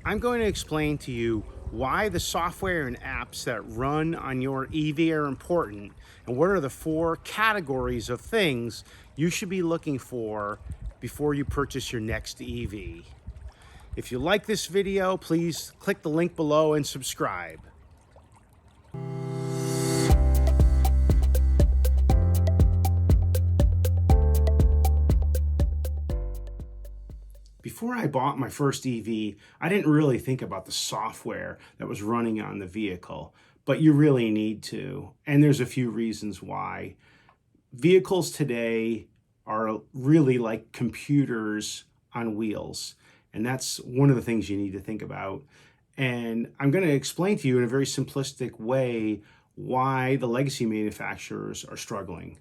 I'm going to explain to you why the software and apps that run on your EV are important and what are the four categories of things you should be looking for before you purchase your next EV. If you like this video, please click the link below and subscribe. Before I bought my first EV, I didn't really think about the software that was running on the vehicle, but you really need to. And there's a few reasons why. Vehicles today are really like computers on wheels. And that's one of the things you need to think about. And I'm going to explain to you in a very simplistic way why the legacy manufacturers are struggling.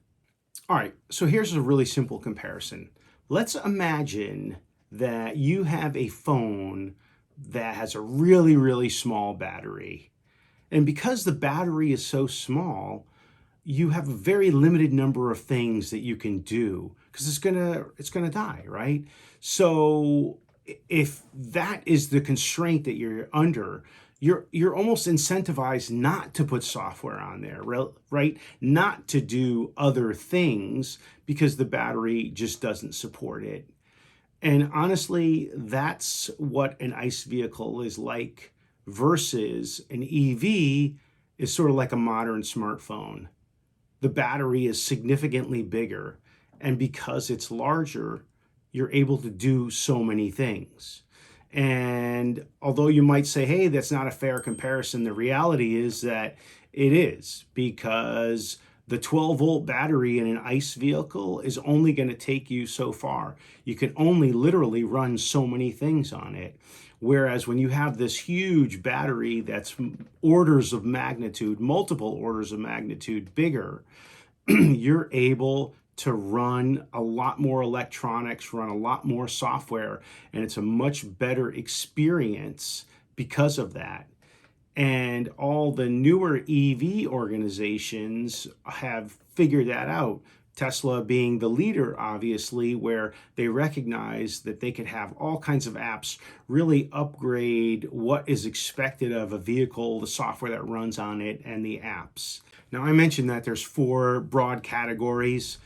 All right, so here's a really simple comparison. Let's imagine that you have a phone that has a really, really small battery. And because the battery is so small, you have a very limited number of things that you can do because it's gonna die, right? So if that is the constraint that you're under, you're almost incentivized not to put software on there, right? Not to do other things because the battery just doesn't support it. And honestly, that's what an ICE vehicle is like versus an EV is sort of like a modern smartphone. The battery is significantly bigger, and because it's larger, you're able to do so many things. And although you might say, hey, that's not a fair comparison, the reality is that it is, because the 12-volt battery in an ICE vehicle is only going to take you so far. You can only literally run so many things on it. Whereas when you have this huge battery that's orders of magnitude, multiple orders of magnitude bigger, you're able to run a lot more electronics, run a lot more software, and it's a much better experience because of that. And all the newer EV organizations have figured that out. Tesla being the leader, obviously, where they recognize that they could have all kinds of apps really upgrade what is expected of a vehicle, the software that runs on it, and the apps. Now, I mentioned that there's four broad categories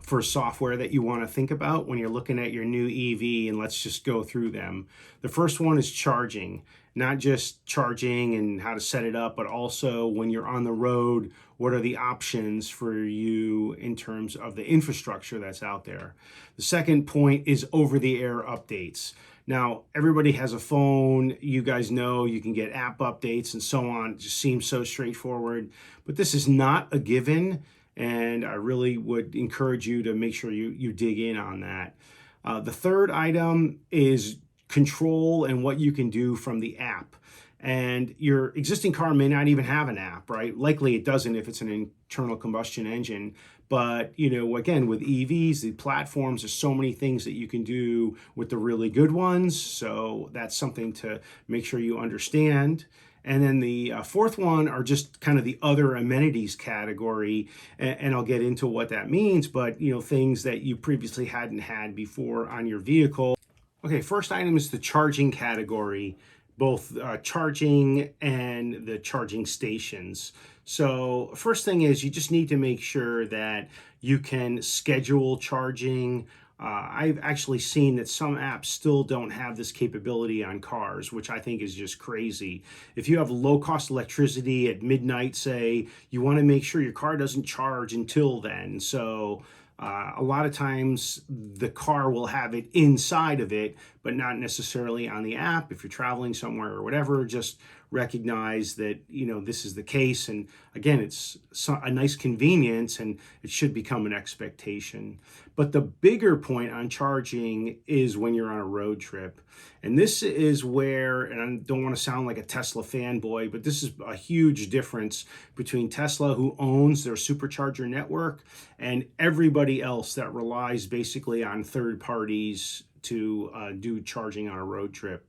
for software that you want to think about when you're looking at your new EV, and let's just go through them. The first one is charging, not just charging and how to set it up, but also when you're on the road, what are the options for you in terms of the infrastructure that's out there. The second point is over-the-air updates. Now, everybody has a phone. You guys know you can get app updates and so on. It just seems so straightforward, but this is not a given. And I really would encourage you to make sure you dig in on that. The third item is control and what you can do from the app. And your existing car may not even have an app, right? Likely it doesn't if it's an internal combustion engine. But, again, with EVs, the platforms, there's so many things that you can do with the really good ones. So that's something to make sure you understand. And then the fourth one are just kind of the other amenities category, and I'll get into what that means, but things that you previously hadn't had before on your vehicle. Okay, first item is the charging category, both charging and the charging stations. So first thing is you just need to make sure that you can schedule charging. I've actually seen that some apps still don't have this capability on cars, which I think is just crazy. If you have low-cost electricity at midnight, say, you want to make sure your car doesn't charge until then. So a lot of times the car will have it inside of it, but not necessarily on the app. If you're traveling somewhere or whatever, just recognize that this is the case. And again, it's a nice convenience and it should become an expectation. But the bigger point on charging is when you're on a road trip. And this is where, and I don't want to sound like a Tesla fanboy, but this is a huge difference between Tesla, who owns their supercharger network, and everybody else that relies basically on third parties to do charging on a road trip.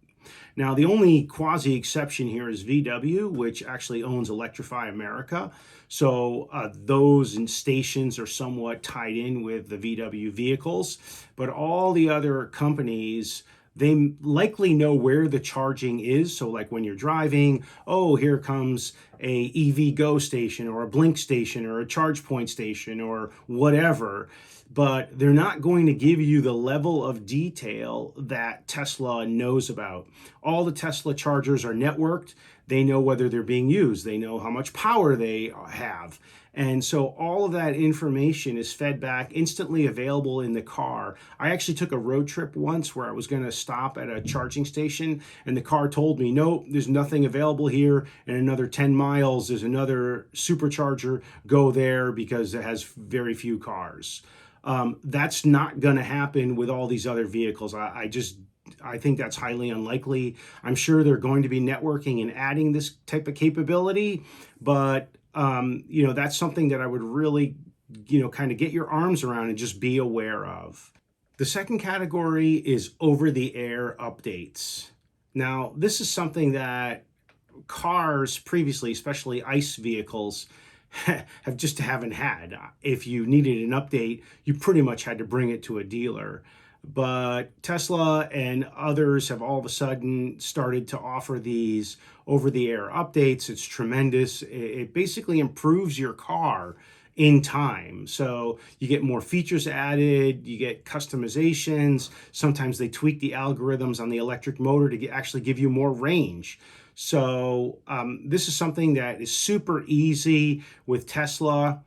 Now, the only quasi-exception here is VW, which actually owns Electrify America. So those stations are somewhat tied in with the VW vehicles. But all the other companies, they likely know where the charging is. So like when you're driving, oh, here comes a EV Go station or a Blink station or a charge point station or whatever. But they're not going to give you the level of detail that Tesla knows about. All the Tesla chargers are networked. They know whether they're being used. They know how much power they have. And so all of that information is fed back, instantly available in the car. I actually took a road trip once where I was going to stop at a charging station, and the car told me, nope, there's nothing available here. In another 10 miles, there's another supercharger. Go there because it has very few cars. That's not going to happen with all these other vehicles. I think that's highly unlikely. I'm sure they're going to be networking and adding this type of capability, but that's something that I would really, kind of get your arms around and just be aware of. The second category is over-the-air updates. Now, this is something that cars previously, especially ICE vehicles, haven't had. If you needed an update, you pretty much had to bring it to a dealer. But Tesla and others have all of a sudden started to offer these over-the-air updates. It's tremendous. It basically improves your car in time. So you get more features added, you get customizations. Sometimes they tweak the algorithms on the electric motor to actually give you more range. So this is something that is super easy with Tesla.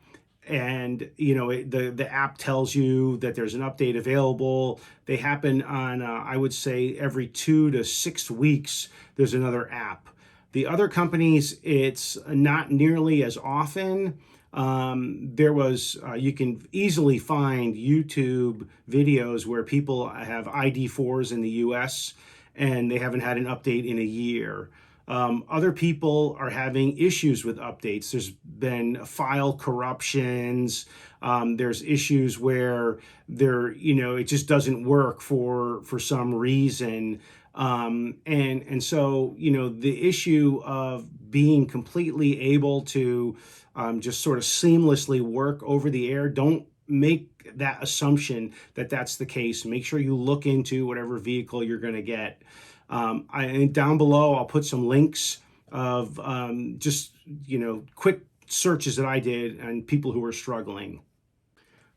And the app tells you that there's an update available. They happen on I would say every 2 to 6 weeks there's another app. The other companies, it's not nearly as often. You can easily find YouTube videos where people have ID4s in the US and they haven't had an update in a year. Other people are having issues with updates. There's been file corruptions. There's issues where it just doesn't work for some reason. So, the issue of being completely able to just sort of seamlessly work over the air, don't make that assumption that that's the case. Make sure you look into whatever vehicle you're going to get. Down below, I'll put some links of just, quick searches that I did and people who are struggling.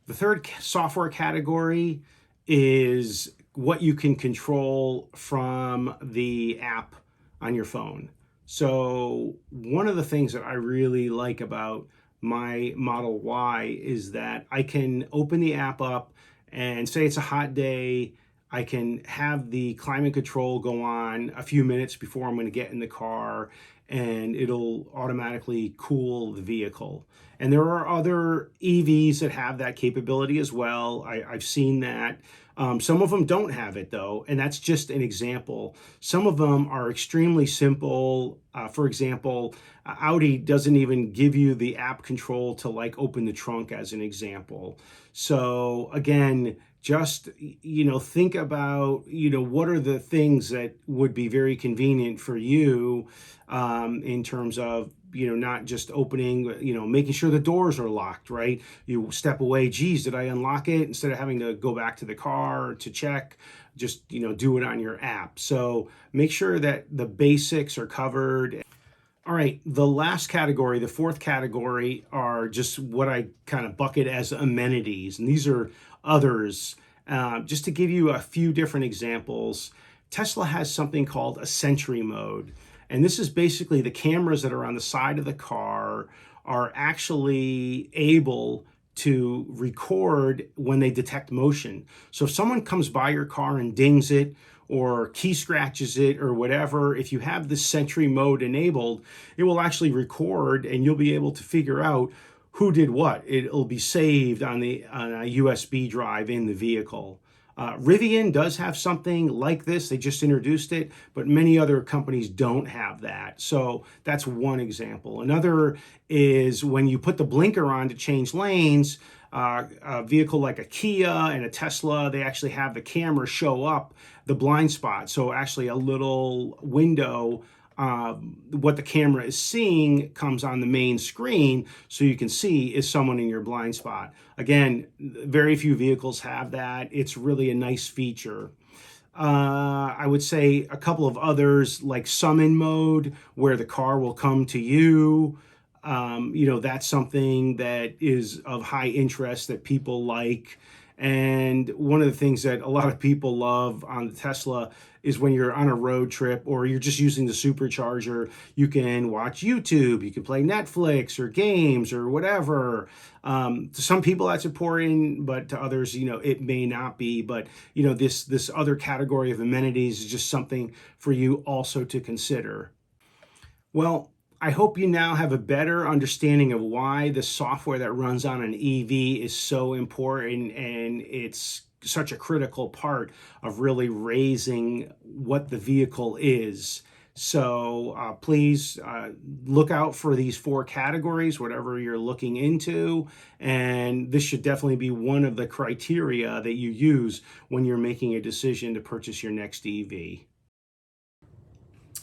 The third software category is what you can control from the app on your phone. So one of the things that I really like about my Model Y is that I can open the app up and say it's a hot day. I can have the climate control go on a few minutes before I'm going to get in the car, and it'll automatically cool the vehicle. And there are other EVs that have that capability as well. I've seen that. Some of them don't have it though, and that's just an example. Some of them are extremely simple. For example, Audi doesn't even give you the app control to like open the trunk as an example. So again, just think about what are the things that would be very convenient for you in terms of not just opening, making sure the doors are locked, right? You step away, geez, did I unlock it? Instead of having to go back to the car to check, just do it on your app. So make sure that the basics are covered. All right, the last category, the fourth category, are just what I kind of bucket as amenities. And these are others. Just to give you a few different examples, Tesla has something called a Sentry mode. And this is basically the cameras that are on the side of the car are actually able to record when they detect motion. So if someone comes by your car and dings it or key scratches it or whatever, if you have this Sentry mode enabled, it will actually record and you'll be able to figure out who did what. It'll be saved on a USB drive in the vehicle. Rivian does have something like this. They just introduced it, but many other companies don't have that. So that's one example. Another is when you put the blinker on to change lanes, a vehicle like a Kia and a Tesla, they actually have the camera show up the blind spot. So actually a little window, what the camera is seeing comes on the main screen so you can see is someone in your blind spot. Again, very few vehicles have that. It's really a nice feature. I would say a couple of others like summon mode, where the car will come to you. That's something that is of high interest that people like. And one of the things that a lot of people love on the Tesla is when you're on a road trip or you're just using the supercharger, you can watch YouTube, you can play Netflix or games or whatever. To some people that's important, but to others, it may not be. But this other category of amenities is just something for you also to consider. Well, I hope you now have a better understanding of why the software that runs on an EV is so important, and it's such a critical part of really raising what the vehicle is. So please look out for these 4 categories, whatever you're looking into. And this should definitely be one of the criteria that you use when you're making a decision to purchase your next EV.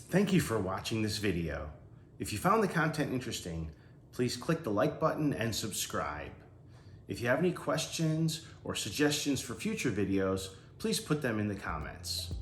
Thank you for watching this video. If you found the content interesting, please click the like button and subscribe. If you have any questions or suggestions for future videos, please put them in the comments.